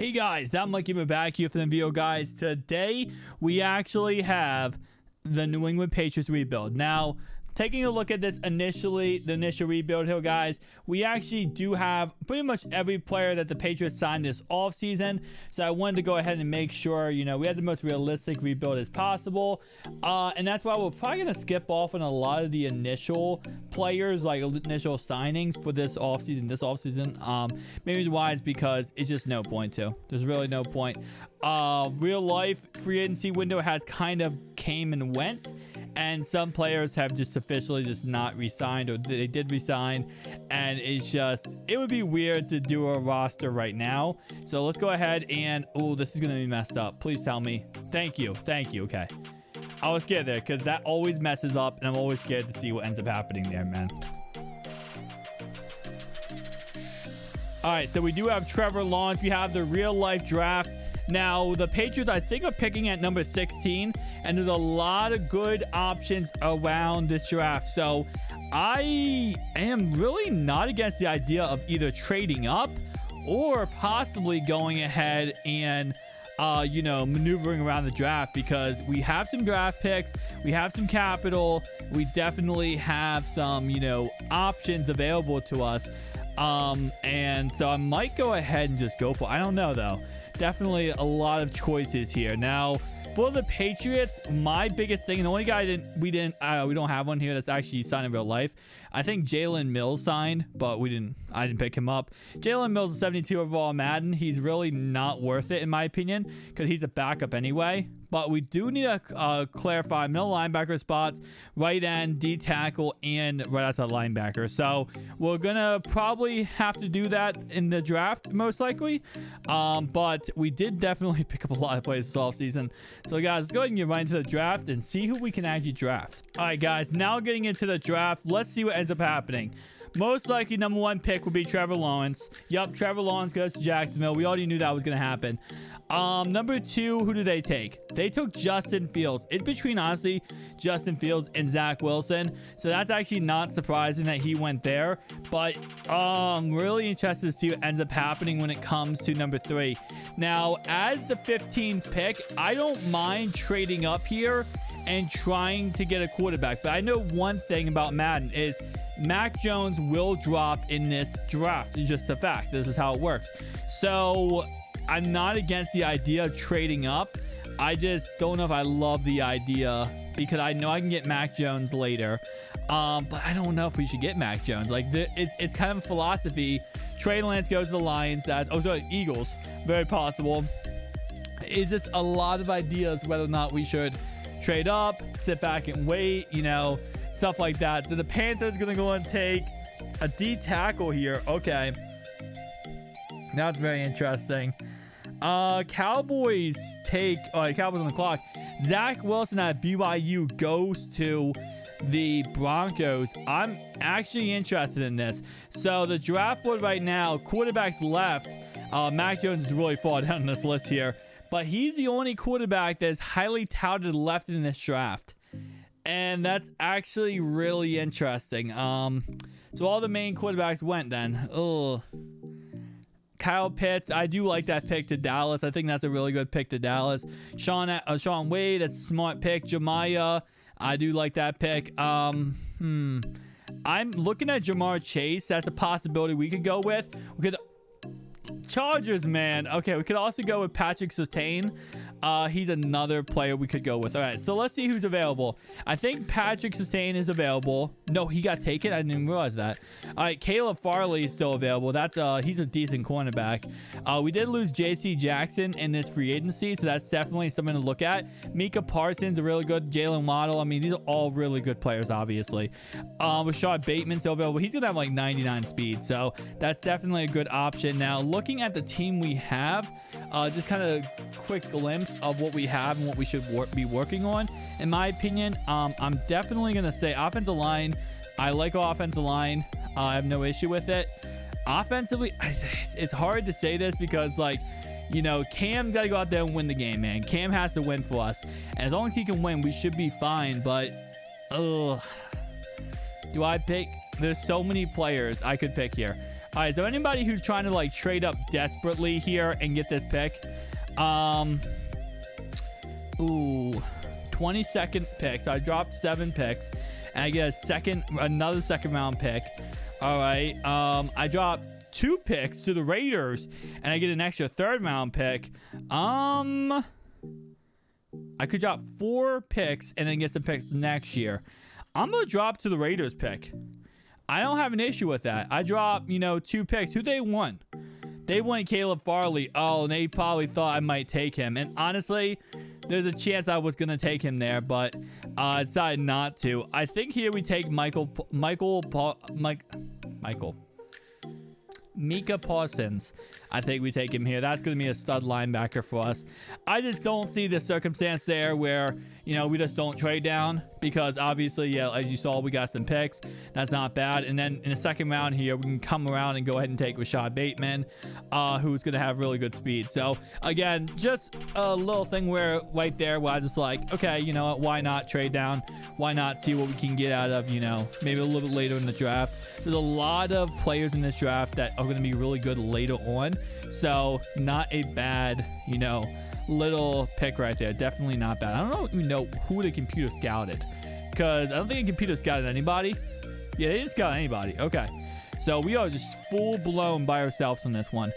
Hey guys, I'm Mikey back here for the video, guys. Today we actually have the New England Patriots rebuild. Now, taking a look at this the initial rebuild here, guys, we actually do have pretty much every player that the Patriots signed this offseason. So I wanted to go ahead and make sure, we had the most realistic rebuild as possible. And that's why we're probably going to skip off on a lot of the initial players, like initial signings for this offseason. Maybe why is because it's just no point to. There's really no point. Real life free agency window has kind of came and went. And some players have just officially just not re-signed, or they did re-sign, and it would be weird to do a roster right now. So let's go ahead and, oh, this is gonna be messed up. Please tell me. Thank you. Okay, I was scared there because that always messes up, and I'm always scared to see what ends up happening there, man. All right, so we do have Trevor Lawrence. We have the real life draft. Now, the Patriots, I think, are picking at number 16, and there's a lot of good options around this draft. So I am really not against the idea of either trading up or possibly going ahead and, maneuvering around the draft, because we have some draft picks, we have some capital, we definitely have some, options available to us. And so I might go ahead and just go for it. I don't know, though. Definitely a lot of choices here. Now, for the Patriots, my biggest thing, and the only guy we don't have one here that's actually signed in real life. I think Jalen Mills signed, but I didn't pick him up. Jalen Mills is 72 overall Madden. He's really not worth it in my opinion, because he's a backup anyway. But we do need to clarify middle linebacker spots, right end, D tackle, and right outside linebacker. So we're gonna probably have to do that in the draft, most likely. But we did definitely pick up a lot of players this offseason. So guys, let's go ahead and get right into the draft and see who we can actually draft. All right, guys, now getting into the draft. Let's see what ends up happening. Most likely, number one pick will be Trevor Lawrence. Yup, Trevor Lawrence goes to Jacksonville. We already knew that was going to happen. Number two, who did they take? They took Justin Fields. It's between, honestly, Justin Fields and Zach Wilson. So that's actually not surprising that he went there. But I'm really interested to see what ends up happening when it comes to number three. Now, as the 15th pick, I don't mind trading up here and trying to get a quarterback. But I know one thing about Madden is Mac Jones will drop in this draft. It's just a fact. This is how it works. So I'm not against the idea of trading up. I just don't know if I love the idea, because I know I can get Mac Jones later. But I don't know if we should get Mac Jones. Like, it's kind of a philosophy. Trey Lance goes to the Lions. Eagles. Very possible. It's just a lot of ideas whether or not we should trade up, sit back and wait, stuff like that. So the Panthers going to go and take a D tackle here. Okay. That's very interesting. Cowboys take Cowboys on the clock. Zach Wilson at BYU goes to the Broncos. I'm actually interested in this. So the draft board right now, quarterbacks left. Mac Jones is really far down this list here, but he's the only quarterback that's highly touted left in this draft. And that's actually really interesting. So all the main quarterbacks went then. Oh, Kyle Pitts, I do like that pick to Dallas. I think that's a really good pick to Dallas. Sean Wade, that's a smart pick. Jemiah, I do like that pick. I'm looking at Jamar Chase. That's a possibility we could go with. We could Chargers, man. Okay, we could also go with Patrick Surtain. He's another player we could go with. All right, so let's see who's available. I think Patrick Surtain is available. No, he got taken. I didn't even realize that. All right, Caleb Farley is still available. He's a decent cornerback. We did lose J.C. Jackson in this free agency, so that's definitely something to look at. Micah Parsons, a really good. Jalen Waddle. I mean, these are all really good players, obviously. Rashad Bateman still available. He's gonna have like 99 speed, so that's definitely a good option. Now, looking at the team we have, just kind of quick glimpse of what we have and what we should be working on. In my opinion, I'm definitely gonna say offensive line. I like our offensive line. I have no issue with it. Offensively, it's hard to say this because, Cam got to go out there and win the game, man. Cam has to win for us. And as long as he can win, we should be fine. But, do I pick? There's so many players I could pick here. All right, so anybody who's trying to like trade up desperately here and get this pick, 22nd pick. So I dropped 7 picks, and I get another second round pick. All right, I dropped 2 picks to the Raiders, and I get an extra third round pick. I could drop 4 picks and then get some picks next year. I'm gonna drop to the Raiders pick. I don't have an issue with that. I dropped, 2 picks. Who they won? They won Caleb Farley. Oh, and they probably thought I might take him. And honestly, there's a chance I was gonna take him there, but I decided not to. I think here we take Micah Parsons. I think we take him here. That's going to be a stud linebacker for us. I just don't see the circumstance there where, we just don't trade down, because obviously, yeah, as you saw, we got some picks. That's not bad. And then in the second round here, we can come around and go ahead and take Rashad Bateman, who's going to have really good speed. So again, just a little thing where right there where I just like, okay, you know what? Why not trade down? Why not see what we can get out of, maybe a little bit later in the draft. There's a lot of players in this draft that are going to be really good later on. So not a bad, little pick right there. Definitely not bad. I don't even know who the computer scouted, because I don't think a computer scouted anybody. Yeah, they didn't scout anybody. Okay, so we are just full blown by ourselves on this one.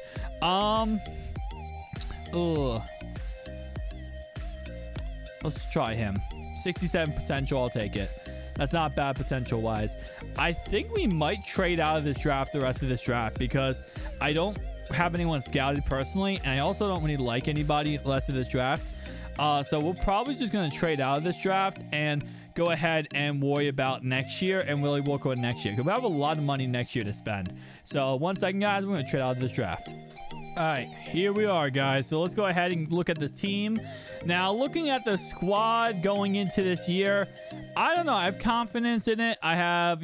Let's try him. 67 potential. I'll take it. That's not bad potential wise. I think we might trade out of this draft the rest of this draft, because I don't have anyone scouted personally, and I also don't really like anybody the rest of this draft. So we're probably just going to trade out of this draft and go ahead and worry about next year and really work on next year, because we have a lot of money next year to spend. So 1 second, guys, we're going to trade out of this draft. All right, here we are, guys. So let's go ahead and look at the team. Now, looking at the squad going into this year, I don't know. I have confidence in it. I have,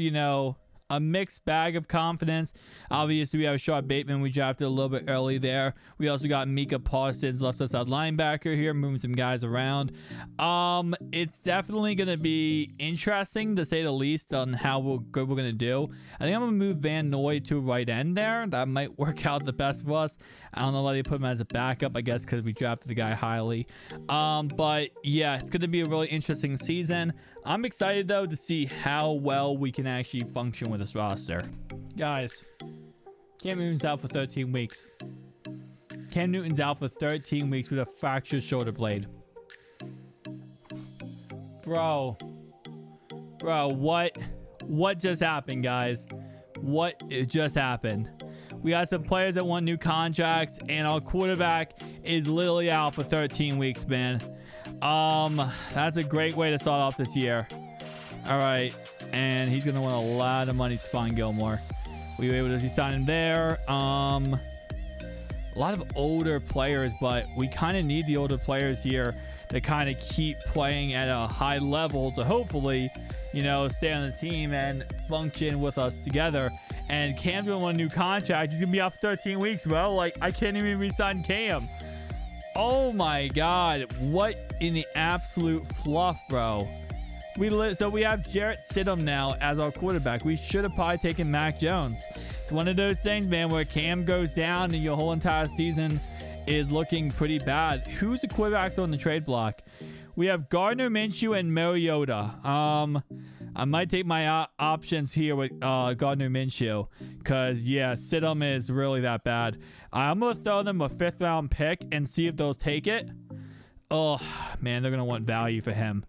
a mixed bag of confidence. Obviously, we have Rashad Bateman. We drafted a little bit early there. We also got Micah Parsons, left outside linebacker here, moving some guys around. It's definitely going to be interesting, to say the least, on how good we're going to do. I think I'm going to move Van Noy to right end there. That might work out the best for us. I don't know why they put him as a backup, I guess because we drafted the guy highly. But yeah, it's going to be a really interesting season. I'm excited, though, to see how well we can actually function with this roster. Guys, Cam Newton's out for 13 weeks. Cam Newton's out for 13 weeks with a fractured shoulder blade. Bro, what just happened, guys? What just happened? We got some players that want new contracts, and our quarterback is literally out for 13 weeks, man. That's a great way to start off this year. All right, and he's gonna want a lot of money, Stephon Gilmore. We were able to sign him there. A lot of older players, but we kind of need the older players here to kind of keep playing at a high level to hopefully, stay on the team and function with us together. And Cam's gonna want a new contract. He's gonna be out for 13 weeks, bro. Like, I can't even re-sign Cam. Oh my God, what in the absolute fluff, bro. So we have Jarrett Stidham now as our quarterback. We should have probably taken Mac Jones. It's one of those things, man, where Cam goes down and your whole entire season is looking pretty bad. Who's the quarterbacks on the trade block? We have Gardner Minshew and Mariota. I might take my options here with Gardner Minshew, because, yeah, Stidham is really that bad. I'm going to throw them a 5th round pick and see if they'll take it. Oh, man, they're going to want value for him.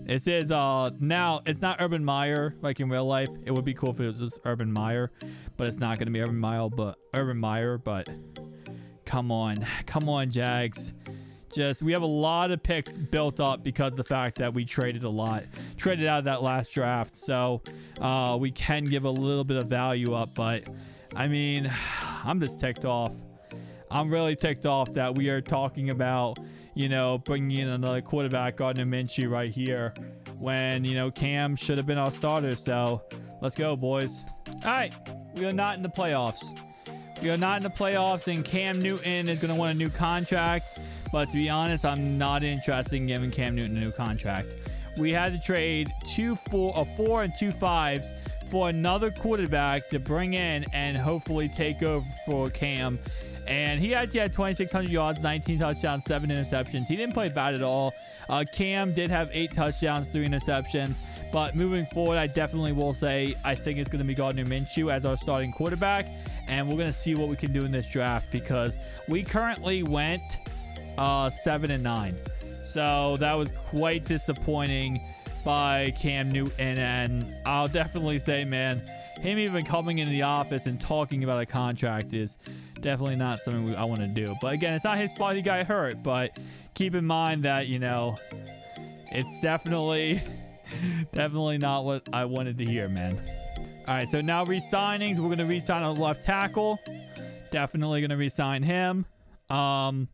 This is, now, it's not Urban Meyer like in real life. It would be cool if it was just Urban Meyer, but it's not going to be Urban Meyer, but come on, Jags. We have a lot of picks built up because of the fact that we traded out of that last draft. So we can give a little bit of value up, but I mean, I'm just ticked off. I'm really ticked off that we are talking about, bringing in another quarterback, Gardner Minshew, right here, when, Cam should have been our starter. So let's go, boys. All right, we are not in the playoffs. And Cam Newton is going to want a new contract. But to be honest, I'm not interested in giving Cam Newton a new contract. We had to trade 4 and 2 5s for another quarterback to bring in and hopefully take over for Cam. And he actually had 2,600 yards, 19 touchdowns, 7 interceptions. He didn't play bad at all. Cam did have 8 touchdowns, 3 interceptions. But moving forward, I definitely will say I think it's going to be Gardner Minshew as our starting quarterback. And we're going to see what we can do in this draft because we currently went 7-9. So that was quite disappointing by Cam Newton. And I'll definitely say, man, him even coming into the office and talking about a contract is definitely not something I want to do. But again, it's not his fault he got hurt. But keep in mind that, you know, it's definitely not what I wanted to hear, man. All right, so now re-signings. We're going to re-sign our left tackle. Definitely going to re-sign him. Sony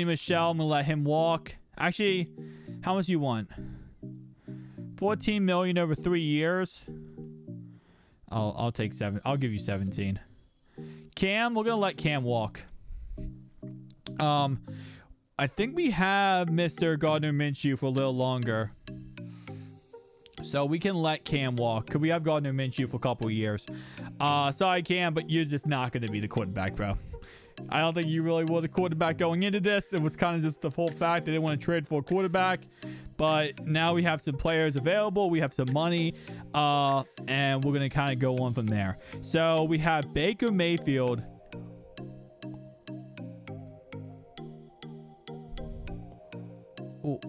Michel, I'm going to let him walk. Actually, how much do you want? $14 million over 3 years. I'll take 7. I'll give you 17. Cam, we're going to let Cam walk. I think we have Mr. Gardner Minshew for a little longer. So we can let Cam walk. Because we have Gardner Minshew for a couple of years. Sorry, Cam, but you're just not going to be the quarterback, bro. I don't think you really were the quarterback going into this. It was kind of just the whole fact they didn't want to trade for a quarterback. But now we have some players available. We have some money. And we're going to kind of go on from there. So we have Baker Mayfield. Oh,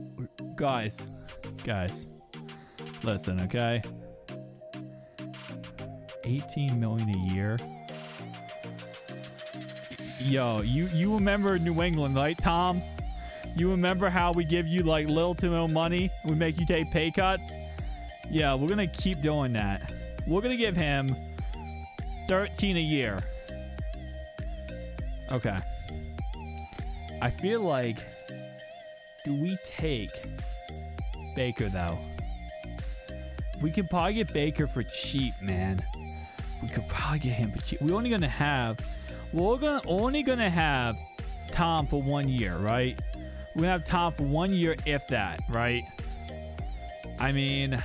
guys. Listen, okay? $18 million a year. Yo, you remember New England, right, Tom? You remember how we give you like little to no money? We make you take pay cuts? Yeah, we're gonna keep doing that. We're gonna give him 13 a year. Okay. I feel like, do we take Baker though? We could probably get Baker for cheap, man. We could probably get him for cheap. We're only gonna have Tom for 1 year, right? We're gonna have Tom for 1 year, if that, right? I mean,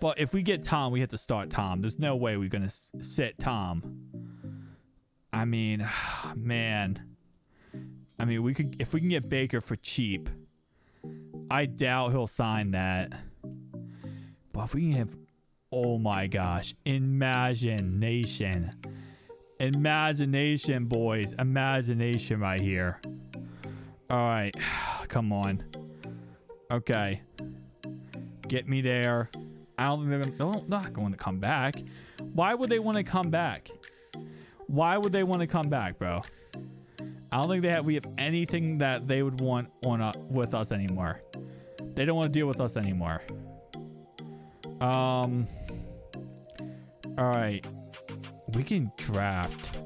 but if we get Tom, we have to start Tom. There's no way we're gonna sit Tom. I mean, man. I mean, if we can get Baker for cheap, I doubt he'll sign that. But if we can have, oh my gosh, imagination, boys, imagination right here. All right, come on. Okay, get me there. I don't think they're not going to come back. Why would they want to come back? Why would they want to come back, bro? I don't think we have anything that they would want with us anymore. They don't want to deal with us anymore. All right, we can draft.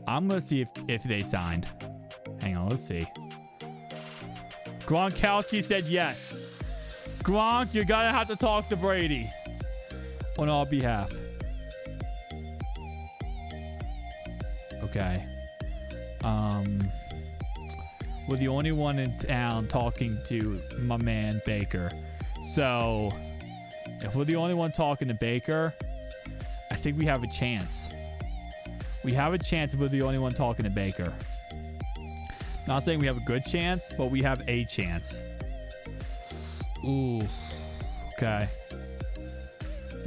I'm gonna see if they signed. Hang on, let's see. Gronkowski said yes. Gronk, you're gonna have to talk to Brady on our behalf. Okay. We're the only one in town talking to my man Baker. So if we're the only one talking to Baker, I think we have a chance. We have a chance if we're the only one talking to Baker. Not saying we have a good chance, but we have a chance. Ooh. Okay.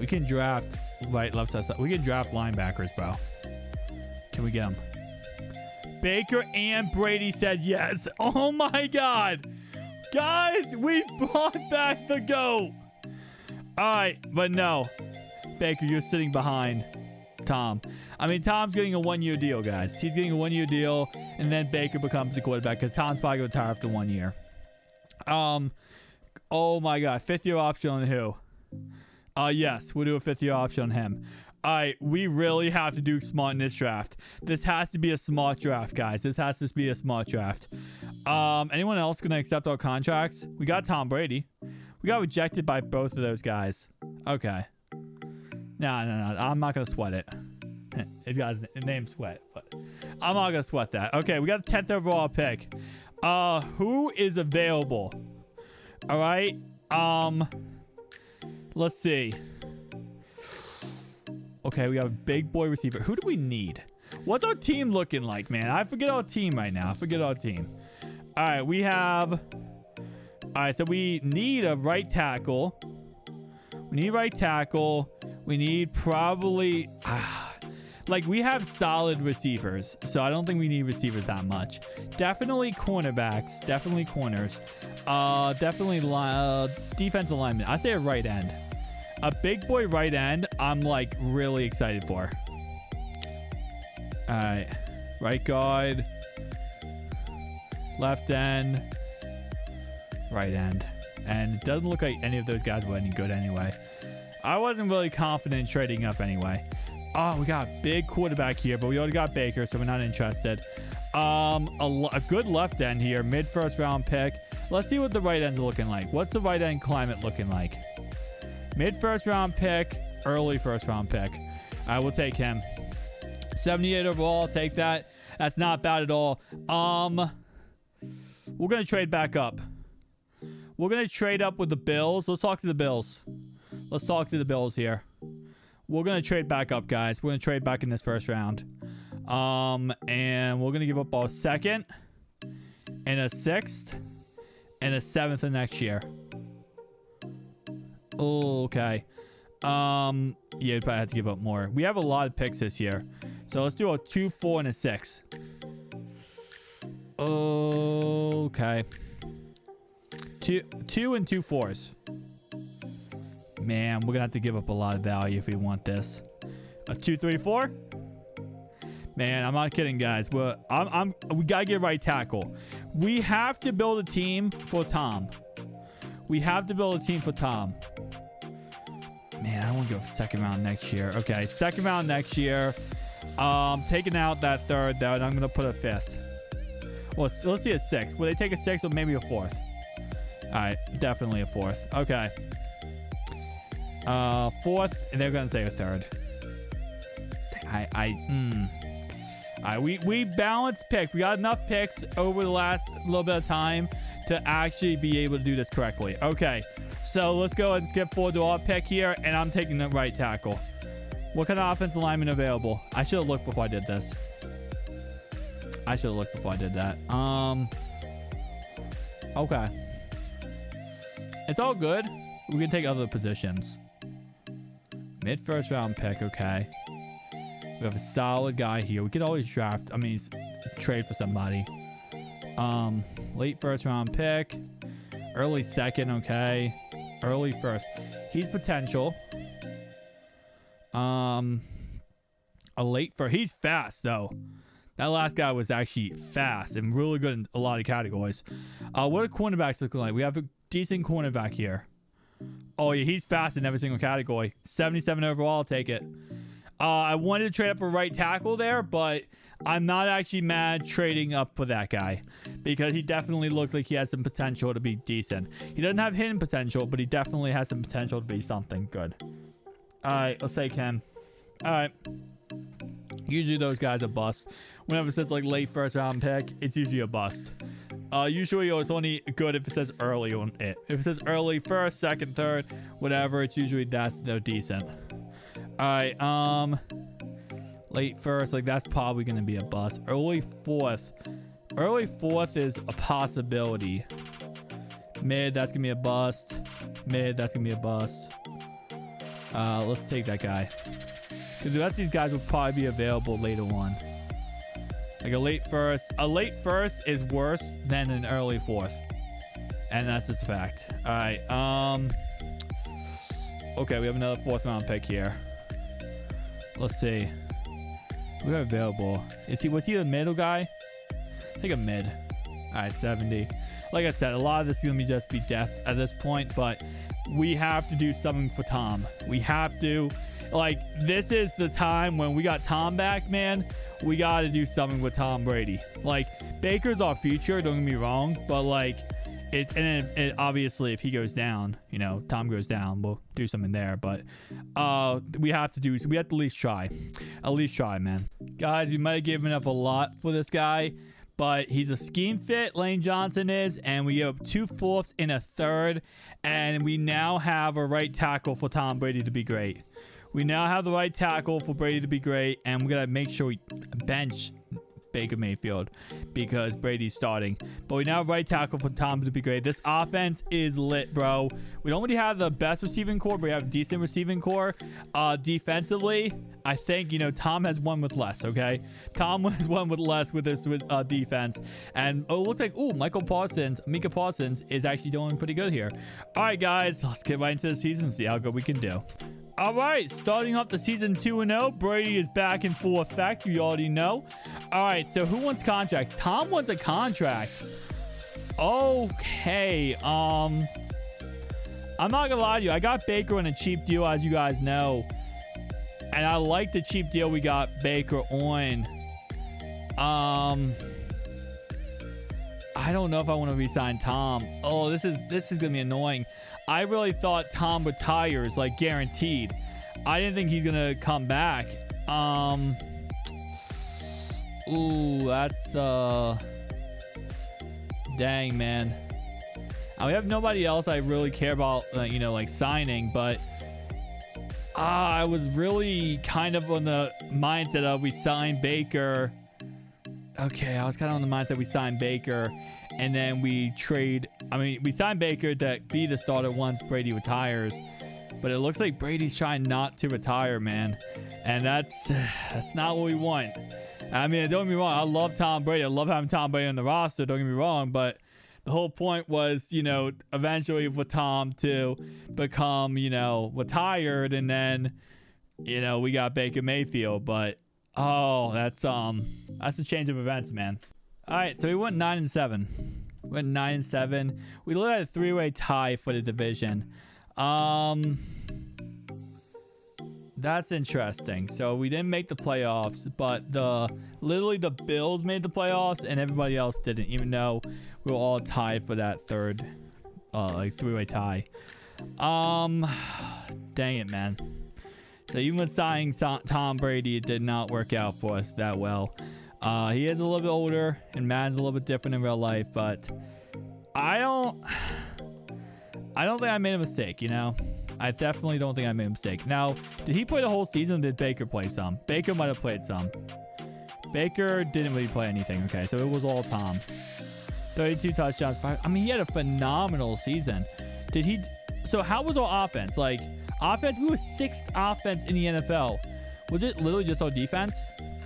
We can draft right, left side. We can draft linebackers, bro. Can we get them? Baker and Brady said yes. Oh my God. Guys, we brought back the GOAT. All right, but no. Baker, you're sitting behind Tom. I mean, Tom's getting a 1 year deal, guys. He's getting a 1 year deal, and then Baker becomes the quarterback because Tom's probably going to retire after 1 year. Oh my God, 5th year option on who? Yes, we'll do a 5th year option on him. All right, we really have to do smart in this draft. This has to be a smart draft, guys. This has to be a smart draft. Anyone else going to accept our contracts? We got Tom Brady. We got rejected by both of those guys. Okay. No. I'm not going to sweat it. His guy's name's Sweat, but I'm not going to sweat that. Okay, we got a 10th overall pick. Who is available? All right. Let's see. Okay, we have a big boy receiver. Who do we need? What's our team looking like, man? I forget our team right now. I forget our team. All right, we have... All right, so we need a right tackle. We need right tackle. We need probably... like, we have solid receivers, so I don't think we need receivers that much. Definitely cornerbacks. Definitely corners. Definitely defensive lineman. I say a right end. A big boy right end, I'm, like, really excited for. All right. Right guard. Left end. Right end. And it doesn't look like any of those guys were any good anyway. I wasn't really confident in trading up anyway. Oh, we got a big quarterback here, but we already got Baker, so we're not interested. A good left end here, mid first round pick. Let's see what the right end's looking like. What's the right end climate looking like? Mid first round pick, early first round pick. I will take him. 78 overall, I'll take that. That's not bad at all. We're gonna trade back up. We're gonna trade up with the Bills. Let's talk to the Bills. Let's talk to the Bills here. We're going to trade back up, guys. We're going to trade back in this first round. And we're going to give up our second and a sixth and a seventh of next year. Okay. Yeah, we probably have to give up more. We have a lot of picks this year. So let's do a 2, 4, and a 6. Okay. Two and 2 4s. Man, we're gonna have to give up a lot of value if we want this. A 2, 3, 4. Man, I'm not kidding, guys. We gotta get right tackle. We have to build a team for Tom. We have to build a team for Tom. Man, I want to go second round next year. Okay, second round next year. Taking out that third, though, and I'm gonna put a fifth. Well, let's see a sixth. Will they take a sixth or maybe a fourth? All right, definitely a fourth. Okay. Fourth, and they're gonna say a third. Alright, we balanced pick. We got enough picks over the last little bit of time to actually be able to do this correctly. Okay, so let's go ahead and skip forward to our pick here, and I'm taking the right tackle. What kind of offensive lineman available? I should have looked before I did this. I should have looked before I did that. Okay. It's all good. We can take other positions. Mid first round pick, okay. We have a solid guy here. We could always trade for somebody. Late first round pick. Early second, okay. Early first. He's potential. A late first. He's fast, though. That last guy was actually fast and really good in a lot of categories. What are cornerbacks looking like? We have a decent cornerback here. Oh, yeah, he's fast in every single category. 77 overall, I'll take it. I wanted to trade up a right tackle there, but I'm not actually mad trading up for that guy because he definitely looked like he has some potential to be decent. He doesn't have hidden potential, but he definitely has some potential to be something good. All right, let's take him. All right. Usually those guys are bust. Whenever it says like late first round pick, it's usually a bust. Usually it's only good if it says early on it. If it says early first, second, third, whatever, it's usually they're decent. All right, late first, like that's probably gonna be a bust. Early fourth is a possibility. Mid, that's gonna be a bust. Mid, that's gonna be a bust. Let's take that guy. Because the rest of these guys will probably be available later on. Like a late first is worse than an early fourth, and that's just a fact. All right, okay, we have another fourth round pick here. Let's see. We have available. Was he the middle guy? I think a mid. All right, 70. Like I said, a lot of this is gonna be just death at this point, but we have to do something for Tom. We have to. Like, this is the time when we got Tom back, man. We got to do something with Tom Brady. Like, Baker's our future, don't get me wrong, but like, obviously if he goes down, Tom goes down, we'll do something there. But we have to at least try, man. Guys, we might have given up a lot for this guy, but he's a scheme fit. Lane Johnson is, and we have 2 fourths and a third, and we now have a right tackle for Tom Brady to be great. We now have the right tackle for Brady to be great, and we're gonna make sure we bench Baker Mayfield because Brady's starting. But we now have right tackle for Tom to be great. This offense is lit, bro. We don't really have the best receiving core, but we have a decent receiving core. Defensively, I think, you know, Tom has won with less, okay? Tom has won with less with this defense. And it looks like, Micah Parsons is actually doing pretty good here. All right, guys, let's get right into the season and see how good we can do. All right, starting off the season 2-0. Brady is back in full effect. You already know. All right, so who wants contracts? Tom wants a contract. Okay. I'm not gonna lie to you. I got Baker on a cheap deal, as you guys know, and I like the cheap deal we got Baker on. I don't know if I want to re-sign Tom. Oh, this is gonna be annoying. I really thought Tom retires, like guaranteed. I didn't think he's gonna come back. That's dang, man. We have nobody else I really care about, you know, like signing, but I was really kind of on the mindset of we sign Baker. Okay, I was kind of on the mindset we sign Baker, and then we trade. I mean, we signed Baker to be the starter once Brady retires, but it looks like Brady's trying not to retire, man, and that's not what we want. I mean, don't get me wrong, I love Tom Brady. I love having Tom Brady on the roster. Don't get me wrong, but the whole point was, you know, eventually for Tom to become, you know, retired, and then, you know, we got Baker Mayfield, but that's a change of events, man. All right, so we went 9-7. We went 9-7. We looked at a 3-way tie for the division. That's interesting. So we didn't make the playoffs, but literally the Bills made the playoffs and everybody else didn't, even though we were all tied for that third, like 3-way tie. Dang it, man. So even with signing Tom Brady, it did not work out for us that well. He is a little bit older, and Madden's a little bit different in real life, but I don't think I made a mistake, you know? I definitely don't think I made a mistake. Now, did he play the whole season, or did Baker play some? Baker might have played some. Baker didn't really play anything, okay? So it was all Tom. 32 touchdowns. I mean, he had a phenomenal season. So how was our offense? Like, offense, we were 6th offense in the NFL. Was it literally just our defense?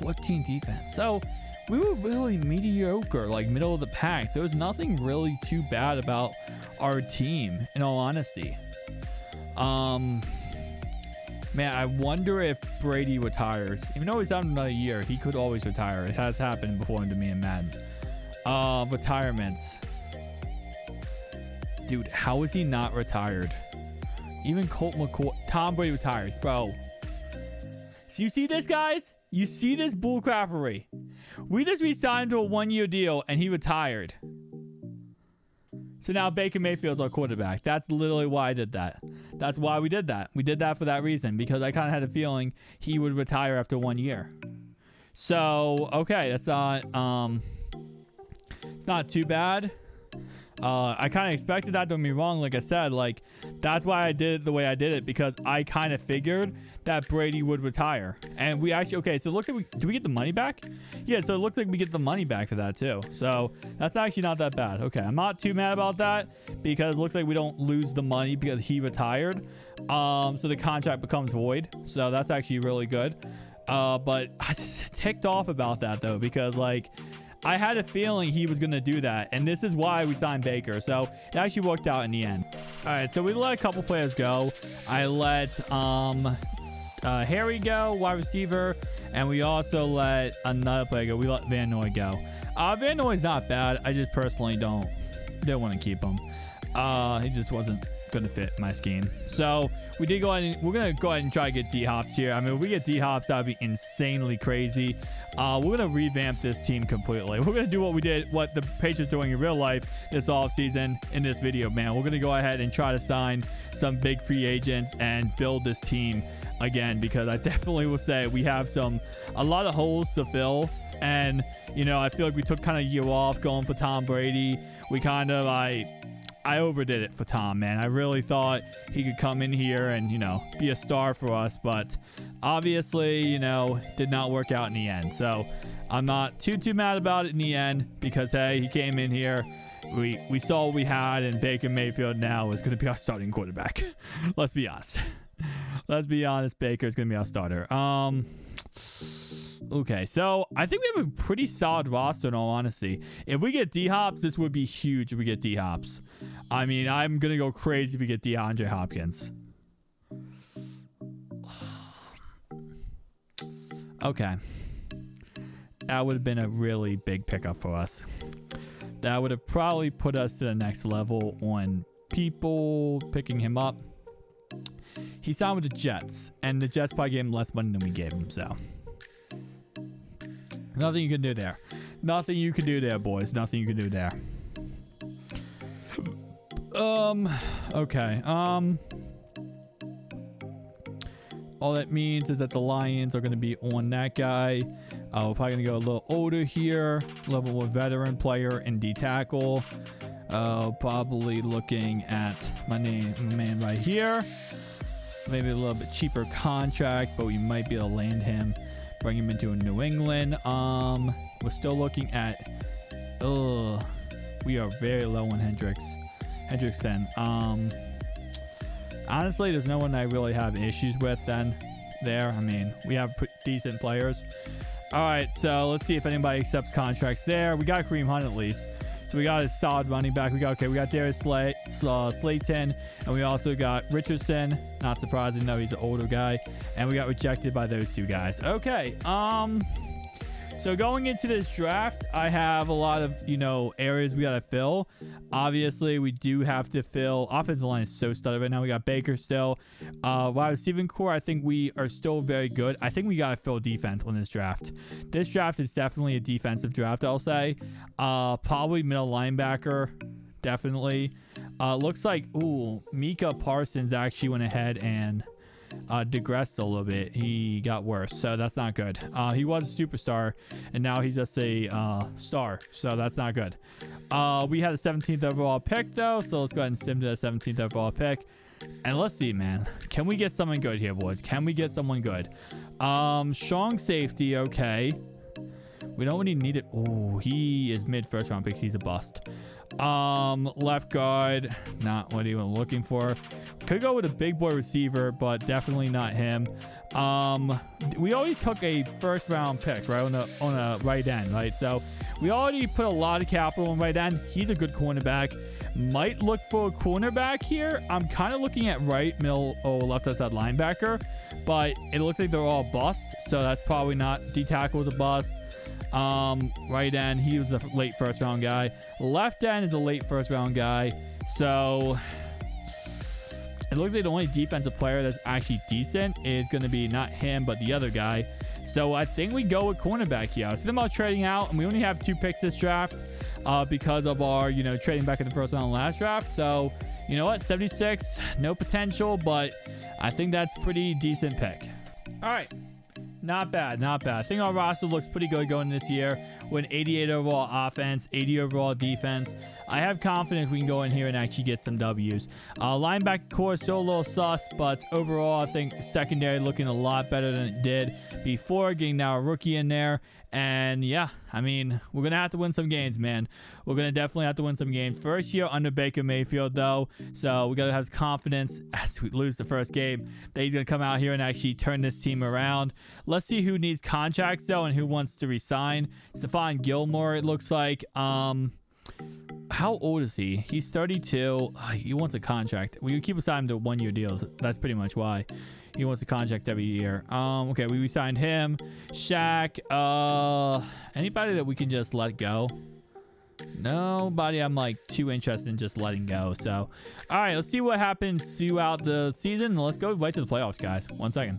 14 defense. So we were really mediocre, like middle of the pack. There was nothing really too bad about our team, in all honesty. Man, I wonder if Brady retires. Even though he's out another year, he could always retire. It has happened before to me in Madden. Retirements. Dude, how is he not retired? Even Colt McCoy, Tom Brady retires, bro. So you see this, guys? You see this bullcrappery? We just re-signed to a 1-year deal, and he retired. So now Baker Mayfield's our quarterback. That's literally why I did that. That's why we did that. We did that for that reason, because I kind of had a feeling he would retire after 1 year. So, okay, that's not, it's not too bad. I kind of expected that, don't get me wrong. Like I said, like, that's why I did it the way I did it, because I kind of figured that Brady would retire. And we actually, okay, so it looks like do we get the money back? Yeah, so it looks like we get the money back for that too. So that's actually not that bad. Okay, I'm not too mad about that, because it looks like we don't lose the money because he retired. So the contract becomes void. So that's actually really good. But I just ticked off about that though, because like, I had a feeling he was going to do that, and this is why we signed Baker. So it actually worked out in the end. All right, so we let a couple players go. I let Harry go, wide receiver, and we also let another player go. We let Van Noy go. Van Noy's not bad. I just personally didn't want to keep him. He just wasn't going to fit my scheme. So we did go ahead and we're going to go ahead and try to get D-Hops here. I mean, if we get D-Hops, that would be insanely crazy. We're going to revamp this team completely. We're going to do what the Patriots doing in real life this offseason in this video, man. We're going to go ahead and try to sign some big free agents and build this team again, because I definitely will say we have a lot of holes to fill And, you know, I feel like we took kind of a year off going for Tom Brady. We kind of, I overdid it for Tom, man. I really thought he could come in here and, you know, be a star for us. But obviously, you know, did not work out in the end. So I'm not too mad about it in the end because, hey, he came in here. We saw what we had, and Baker Mayfield now is going to be our starting quarterback. Let's be honest. Let's be honest. Baker is going to be our starter. Okay, so I think we have a pretty solid roster in all honesty. If we get D-Hops, this would be huge if we get D-Hops. I mean, I'm going to go crazy if we get DeAndre Hopkins. Okay. That would have been a really big pickup for us. That would have probably put us to the next level on people picking him up. He signed with the Jets, and the Jets probably gave him less money than we gave him, so. Nothing you can do there. Nothing you can do there, boys. Nothing you can do there. Okay. All that means is that the Lions are going to be on that guy. We're probably going to go a little older here. A little bit more veteran player in D-tackle. Probably looking at my man right here. Maybe a little bit cheaper contract, but we might be able to land him. Bring him into New England. We're still looking at... we are very low on Hendrickson. Honestly, there's no one I really have issues with then there. I mean, we have decent players. All right, so let's see if anybody accepts contracts there. We got Kareem Hunt at least. So we got a solid running back. We got Darius Slayton, and we also got Richardson. Not surprising, though. He's an older guy. And we got rejected by those two guys. Okay, so going into this draft, I have a lot of, you know, areas we got to fill. Obviously, we do have to fill. Offensive line is so studded right now. We got Baker still. Wide receiving core, I think we are still very good. I think we got to fill defense on this draft. This draft is definitely a defensive draft, I'll say. Probably middle linebacker, definitely. Looks like, Micah Parsons actually went ahead and digressed a little bit. He got worse, so that's not good. He was a superstar, and now he's just a star, so that's not good. We had a 17th overall pick, though, so let's go ahead and sim to the 17th overall pick. And let's see, man. Can we get someone good here, boys? Can we get someone good? Strong safety, okay. We don't really need it. Oh, he is mid-first round pick. He's a bust. Left guard, not what he was looking for. Could go with a big boy receiver, but definitely not him. We already took a first round pick, right, on a right end, right? So we already put a lot of capital on right end. He's a good cornerback. Might look for a cornerback here. I'm kind of looking at right, middle, or left outside linebacker, but it looks like they're all busts, so that's probably not. D-tackle is a bust. Right end, he was a late first round guy. Left end is a late first round guy. So it looks like the only defensive player that's actually decent is going to be not him, but the other guy. So I think we go with cornerback here. I was thinking about trading out, and we only have 2 picks this draft because of our, you know, trading back in the first round last draft. So, you know what? 76, no potential, but I think that's pretty decent pick. All right. Not bad, not bad. I think our roster looks pretty good going this year with an 88 overall offense, 80 overall defense. I have confidence we can go in here and actually get some W's. Linebacker core is still a little sus, but overall, I think secondary looking a lot better than it did before, getting now a rookie in there. And yeah, I mean, we're going to have to win some games, man. We're going to definitely have to win some games. First year under Baker Mayfield, though. So we got to have confidence as we lose the first game that he's going to come out here and actually turn this team around. Let's see who needs contracts, though, and who wants to resign. Stephon Gilmore, it looks like. How old is he? He's 32. He wants a contract. We keep assigning him to 1-year deals. That's pretty much why. He wants a contract every year. Okay, we signed him. Shaq. Anybody that we can just let go? Nobody I'm like too interested in just letting go. So, all right, let's see what happens throughout the season. Let's go right to the playoffs, guys. 1 second.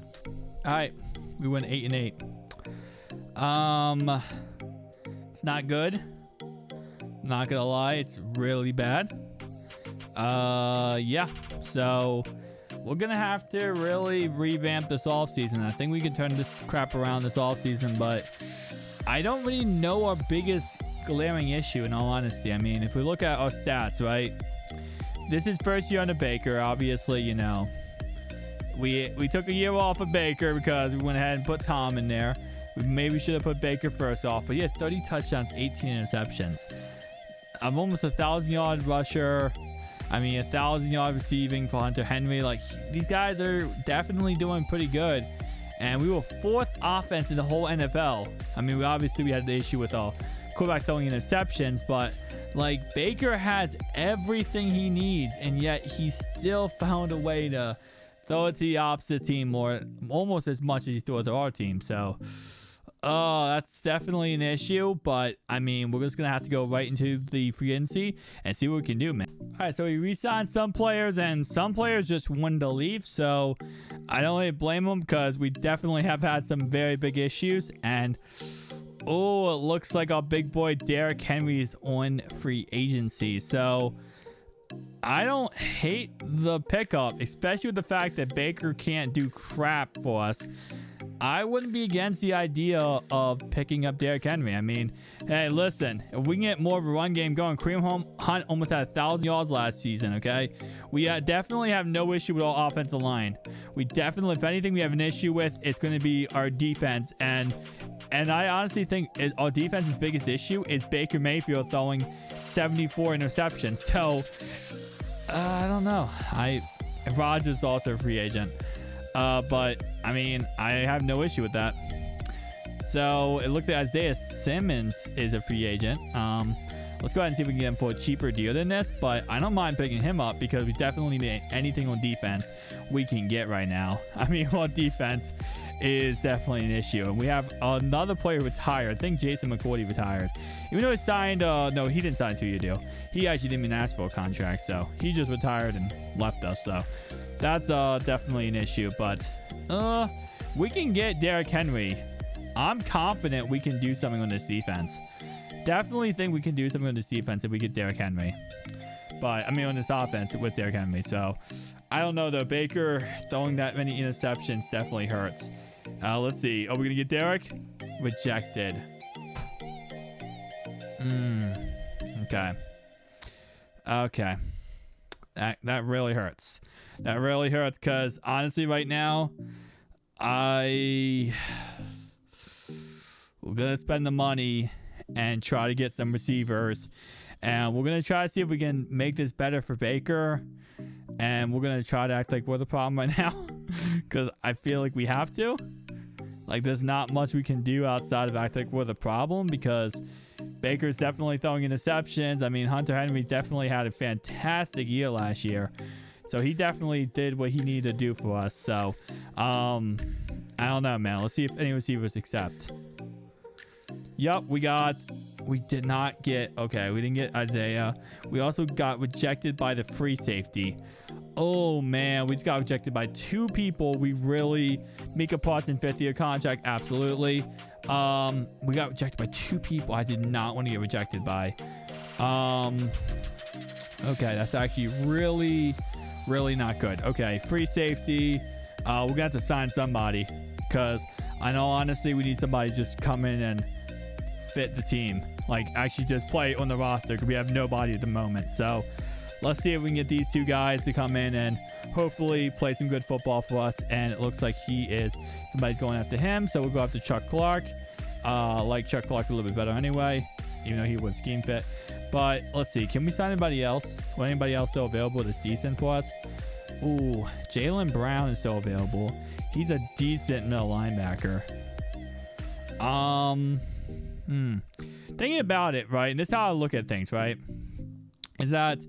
All right, we went 8-8. It's not good. Not gonna lie, it's really bad. Yeah. So we're gonna have to really revamp this offseason. I think we can turn this crap around this offseason, but I don't really know our biggest glaring issue, in all honesty. I mean, if we look at our stats, right? This is first year under Baker. Obviously, you know, we took a year off of Baker because we went ahead and put Tom in there. We maybe should have put Baker first off. But yeah, 30 touchdowns, 18 interceptions. I'm almost 1,000-yard rusher. I mean, 1,000-yard receiving for Hunter Henry. Like, these guys are definitely doing pretty good. And we were 4th offense in the whole NFL. I mean, we had the issue with our quarterback throwing interceptions, but like, Baker has everything he needs, and yet he still found a way to throw it to the opposite team almost as much as he threw it to our team. So, that's definitely an issue, but I mean, we're just gonna have to go right into the free agency and see what we can do, man. All right, so we re-signed some players, and some players just wanted to leave, so I don't really blame them because we definitely have had some very big issues. And it looks like our big boy Derrick Henry is on free agency. So I don't hate the pickup, especially with the fact that Baker can't do crap for us. I wouldn't be against the idea of picking up Derrick Henry. I mean, hey, listen, if we can get more of a run game going, Kareem Hunt almost had 1,000 yards last season, okay? We definitely have no issue with our offensive line. We definitely, if anything, we have an issue with, it's going to be our defense. And I honestly think our defense's biggest issue is Baker Mayfield throwing 74 interceptions. So, I don't know. Rodgers is also a free agent. But I mean, I have no issue with that. So it looks like Isaiah Simmons is a free agent. Let's go ahead and see if we can get him for a cheaper deal than this, but I don't mind picking him up because we definitely need anything on defense we can get right now. I mean, our defense is definitely an issue, and we have another player retired. I think Jason McCourty retired, even though he signed no, he didn't sign a 2-year deal. He actually didn't even ask for a contract, so he just retired and left us. So that's definitely an issue, but we can get Derrick Henry. I'm confident we can do something on this defense. Definitely think we can do something on this defense if we get Derrick Henry. But I mean, on this offense with Derrick Henry. So I don't know though. Baker throwing that many interceptions definitely hurts. Let's see. Are we gonna get Derrick? Rejected. Okay. Okay. That really hurts. That really hurts because honestly, right now, we're gonna spend the money and try to get some receivers, and we're gonna try to see if we can make this better for Baker, and we're gonna try to act like we're the problem right now because I feel like we have to. Like, there's not much we can do outside of act like we're the problem because Baker's definitely throwing interceptions. I mean, Hunter Henry definitely had a fantastic year last year, so he definitely did what he needed to do for us. So I don't know, man. Let's see if any receivers accept. Yup, we did not get, okay, we didn't get Isaiah. We also got rejected by the free safety. Oh, man, we just got rejected by 2 people. We really, Mika Parson 5th-year contract, absolutely. We got rejected by 2 people I did not want to get rejected by. Okay, that's actually really, really not good. Okay, free safety. We're going to have to sign somebody because I know, honestly, we need somebody to just come in and fit the team, like actually just play on the roster because we have nobody at the moment. So let's see if we can get these 2 guys to come in and hopefully play some good football for us. And it looks like somebody's going after him, so we'll go after Chuck Clark. Like Chuck Clark a little bit better anyway, even though he was scheme fit. But let's see, can we sign anybody else? Or anybody else still available that's decent for us? Ooh, Jaylen Brown is still available. He's a decent middle linebacker. Thinking about it, right, and this is how I look at things, right, is that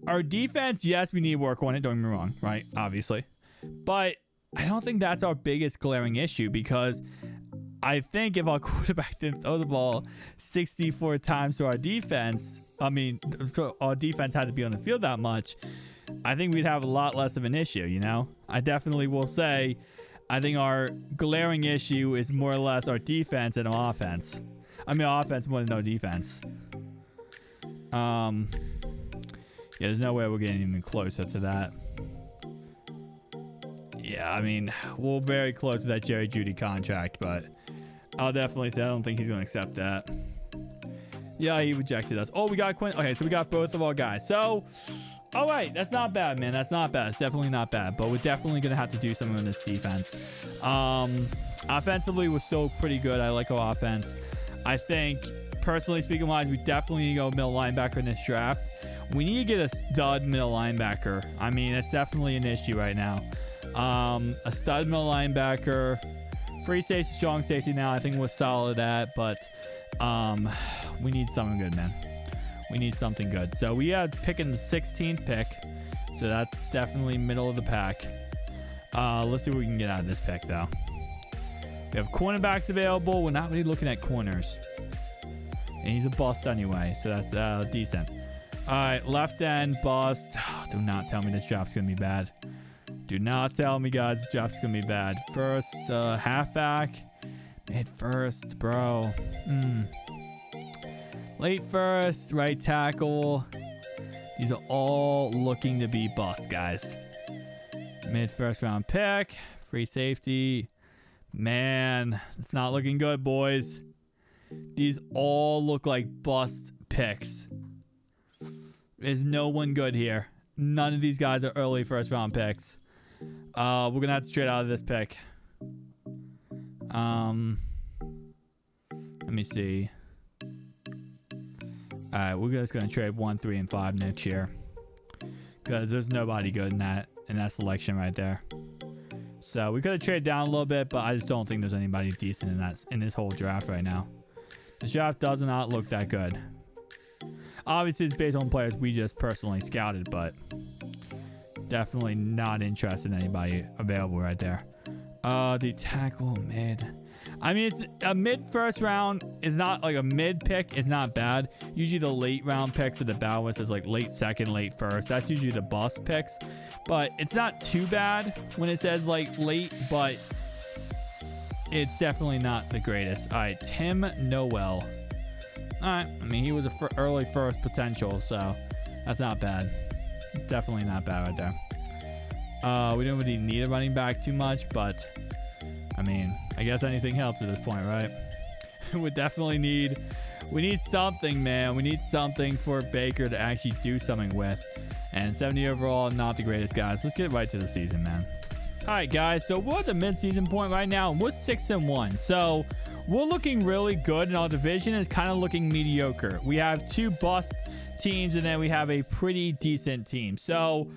our defense, yes, we need to work on it, don't get me wrong, right, obviously, but I don't think that's our biggest glaring issue because I think if our quarterback didn't throw the ball 64 times to our defense, I mean, so our defense had to be on the field that much, I think we'd have a lot less of an issue, you know? I definitely will say I think our glaring issue is more or less our defense and our offense. I mean, our offense more than no defense. Yeah, there's no way we're getting even closer to that. Yeah, I mean, we're very close to that Jerry Jeudy contract, but I'll definitely say I don't think he's going to accept that. Yeah, he rejected us. Oh, we got Quinn. Okay, so we got both of our guys. So, all right, that's not bad, man. That's not bad. It's definitely not bad. But we're definitely going to have to do something in this defense. Offensively, we're still pretty good. I like our offense. I think, personally speaking wise, we definitely need to go middle linebacker in this draft. We need to get a stud middle linebacker. I mean, it's definitely an issue right now. A stud middle linebacker. Free safety, strong safety now. I think we're solid at, but we need something good, man. We need something good. So we are picking the 16th pick. So that's definitely middle of the pack. Let's see what we can get out of this pick, though. We have cornerbacks available. We're not really looking at corners. And he's a bust anyway, so that's decent. All right, left end bust. Do not tell me this draft's going to be bad. Do not tell me, guys, this draft's going to be bad. First, halfback. Mid first, bro. Late first, right tackle. These are all looking to be busts, guys. Mid first round pick. Free safety. Man, it's not looking good, boys. These all look like bust picks. There's no one good here. None of these guys are early first round picks. We're going to have to trade out of this pick. Let me see. All right, we're just going to trade 1, 3, and 5 next year. Because there's nobody good in that selection right there. So we could have traded down a little bit, but I just don't think there's anybody decent in this whole draft right now. This draft does not look that good. Obviously, it's based on players we just personally scouted, but definitely not interested in anybody available right there. The tackle mid. I mean, it's a mid first round is not like a mid pick. It's not bad. Usually the late round picks are the bad ones. It's like late second, late first. That's usually the bust picks. But it's not too bad when it says like late, but it's definitely not the greatest. All right, Tim Noel. All right, I mean, he was a early first potential, so that's not bad. Definitely not bad right there. We don't really need a running back too much, but I mean, I guess anything helps at this point, right? we need something, man. We need something for Baker to actually do something with. And 70 overall, not the greatest, guys. Let's get right to the season, man. All right, guys. So we're at the mid-season point right now, and we're 6-1. So we're looking really good, and our division is kind of looking mediocre. We have 2 bust teams, and then we have a pretty decent team. So,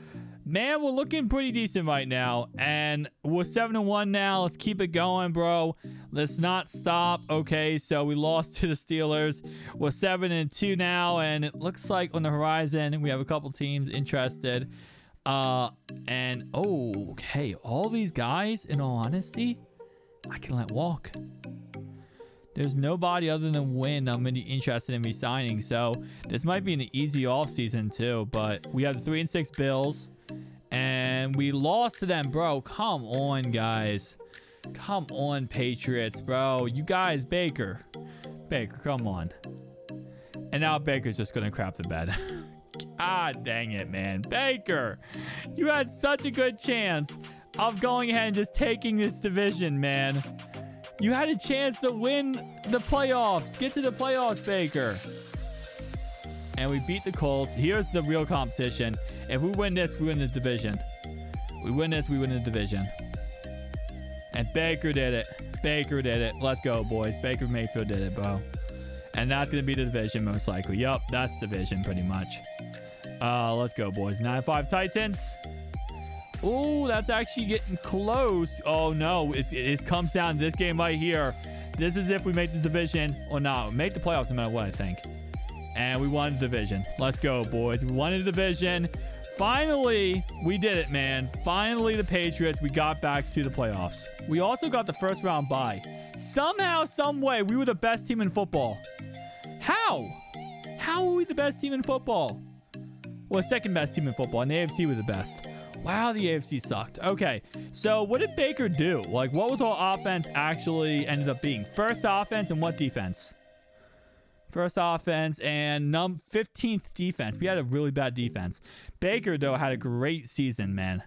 man, we're looking pretty decent right now, and we're 7-1 now. Let's keep it going, bro. Let's not stop. Okay, so we lost to the Steelers. We're 7-2 now, and it looks like on the horizon we have a couple teams interested. And okay, all these guys, in all honesty, I can let walk. There's nobody other than Wynn I'm really interested in re-signing, so this might be an easy offseason too. But we have the 3-6 Bills, and we lost to them, bro. Come on, guys. Come on, Patriots, bro. You guys, Baker, come on. And now Baker's just gonna crap the bed. God dang it, man. Baker, you had such a good chance of going ahead and just taking this division, man. You had a chance to win the playoffs. Get to the playoffs, Baker. And we beat the Colts. Here's the real competition. If we win this, we win the division. We win this, we win the division. And Baker did it. Baker did it. Let's go, boys. Baker Mayfield did it, bro. And that's going to be the division, most likely. Yup, that's division, pretty much. Let's go, boys. 9-5 Titans. Ooh, that's actually getting close. Oh, no. It comes down to this game right here. This is if we make the division or not. Make the playoffs no matter what, I think. And we won the division. Let's go, boys. We won the division. Finally, we did it, man. Finally, the Patriots, we got back to the playoffs. We also got the first round bye. Somehow, some way, we were the best team in football. How? How were we the best team in football? Well, second best team in football, and the AFC were the best. Wow, the AFC sucked. Okay, so what did Baker do? Like, what was our offense actually ended up being? First offense and what defense? First offense and 15th defense. We had a really bad defense. Baker, though, had a great season, man.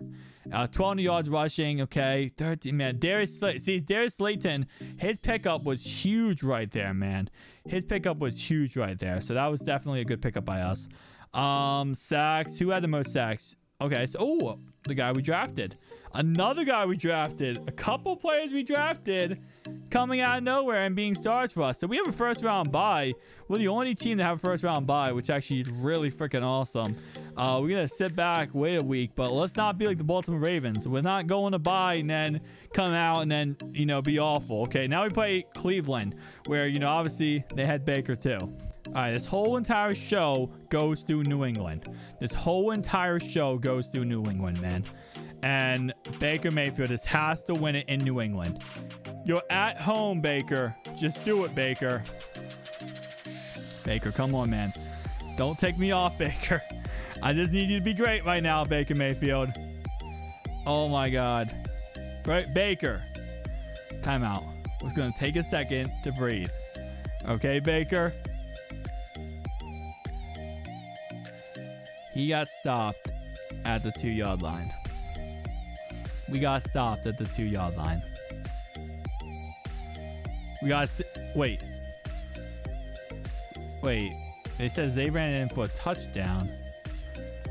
12 yards rushing, okay. 13, man. Darius Slayton, his pickup was huge right there, man. His pickup was huge right there. So that was definitely a good pickup by us. Sacks. Who had the most sacks? Okay, so, the guy we drafted. Another guy we drafted. A couple players we drafted coming out of nowhere and being stars for us. So we have a first round bye. We're the only team to have a first round bye, which actually is really freaking awesome. We're going to sit back, wait a week, but let's not be like the Baltimore Ravens. We're not going to bye and then come out and then, be awful. Okay, now we play Cleveland, where, obviously they had Baker too. All right, this whole entire show goes through New England. This whole entire show goes through New England, man. And Baker Mayfield just has to win it in New England. You're at home, Baker. Just do it, Baker. Baker, come on, man. Don't take me off, Baker. I just need you to be great right now, Baker Mayfield. Oh, my God. Right, Baker. Timeout. It's going to take a second to breathe. Okay, Baker. He got stopped at the 2-yard line. We got stopped at the 2-yard line. We got... Wait. It says they ran in for a touchdown.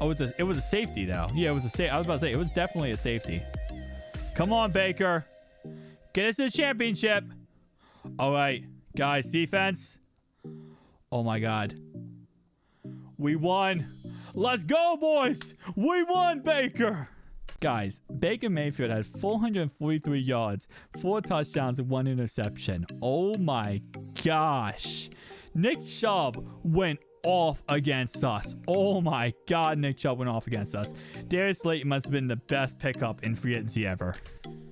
Oh, it was a safety, though. Yeah, it was a safety. I was about to say, it was definitely a safety. Come on, Baker. Get us to the championship. All right, guys, defense. Oh, my God. We won. Let's go, boys. We won, Baker. Guys, Baker Mayfield had 443 yards, 4 touchdowns, and 1 interception. Oh my gosh. Nick Chubb went off against us. Oh my God, Nick Chubb went off against us. Darius Slayton must have been the best pickup in free agency ever.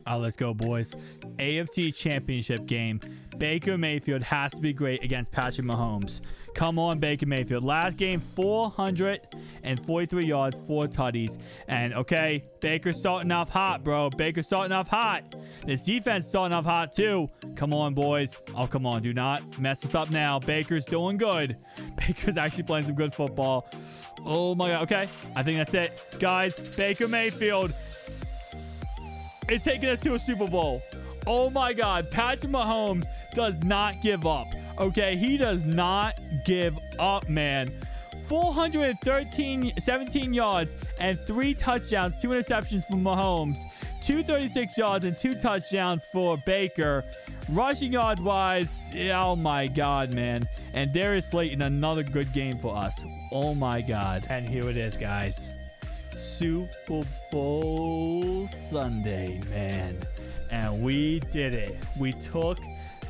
Let's go, boys. AFC Championship game. Baker Mayfield has to be great against Patrick Mahomes. Come on, Baker Mayfield. Last game, 443 yards, 4 tutties. And, okay, Baker's starting off hot, bro. Baker's starting off hot. This defense starting off hot, too. Come on, boys. Oh, come on. Do not mess this up now. Baker's doing good. Baker's actually playing some good football. Oh, my God. Okay, I think that's it. Guys, Baker Mayfield is taking us to a Super Bowl. Oh my God. Patrick Mahomes does not give up. Okay, he does not give up, man. 17 yards and 3 touchdowns, 2 interceptions for Mahomes. 236 yards and 2 touchdowns for Baker. Rushing yards wise, oh my God, man. And Darius Slayton, another good game for us. Oh my God. And here it is, guys. Super Bowl Sunday, man. And we did it. We took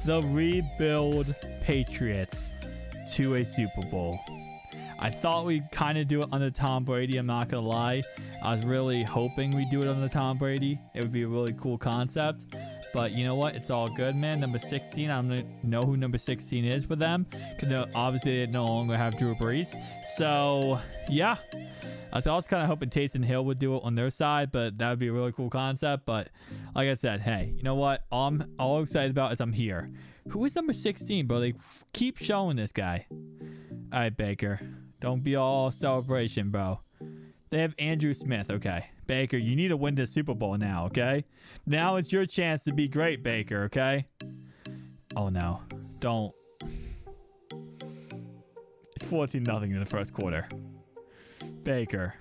the rebuild Patriots to a Super Bowl. I thought we'd kind of do it under Tom Brady. I'm not going to lie. I was really hoping we'd do it under Tom Brady. It would be a really cool concept. But you know what? It's all good, man. Number 16, I don't know who number 16 is for them. Because obviously they no longer have Drew Brees. So, yeah. I was kind of hoping Taysom Hill would do it on their side, but that would be a really cool concept. But like I said, hey, you know what? All I'm all excited about is I'm here. Who is number 16, bro? They keep showing this guy. All right, Baker. Don't be all celebration, bro. They have Andrew Smith. Okay. Baker, you need to win this Super Bowl now, okay? Now it's your chance to be great, Baker, okay? Oh, no. Don't. It's 14-0 in the first quarter. Baker.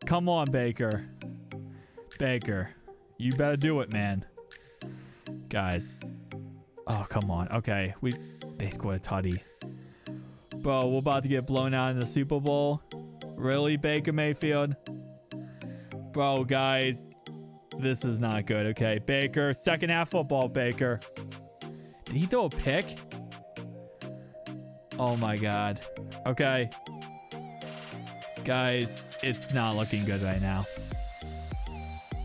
Come on, Baker. Baker. You better do it, man. Guys. Oh, come on. Okay. They scored a tutty. Bro, we're about to get blown out in the Super Bowl. Really, Baker Mayfield? Bro, guys. This is not good, okay? Baker. Second half football, Baker. Did he throw a pick? Oh, my God. Okay. Guys, it's not looking good right now.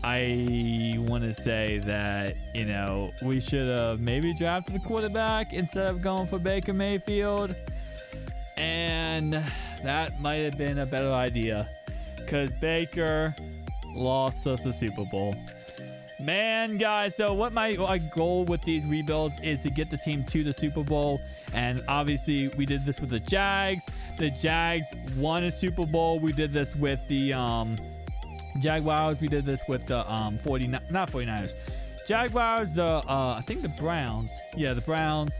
I want to say that, we should have maybe drafted the quarterback instead of going for Baker Mayfield. And that might have been a better idea because Baker lost us a Super Bowl. Man, guys, so what my goal with these rebuilds is to get the team to the Super Bowl. And obviously, we did this with the Jags. The Jags won a Super Bowl. We did this with the Jaguars. We did this with the 49ers. Jaguars, I think the Browns. Yeah, the Browns.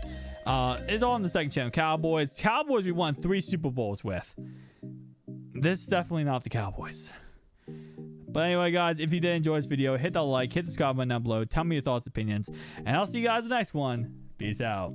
It's all in the second channel. Cowboys, we won 3 Super Bowls with. This is definitely not the Cowboys. But anyway, guys, if you did enjoy this video, hit the like, hit the subscribe button down below. Tell me your thoughts, opinions, and I'll see you guys in the next one. Peace out.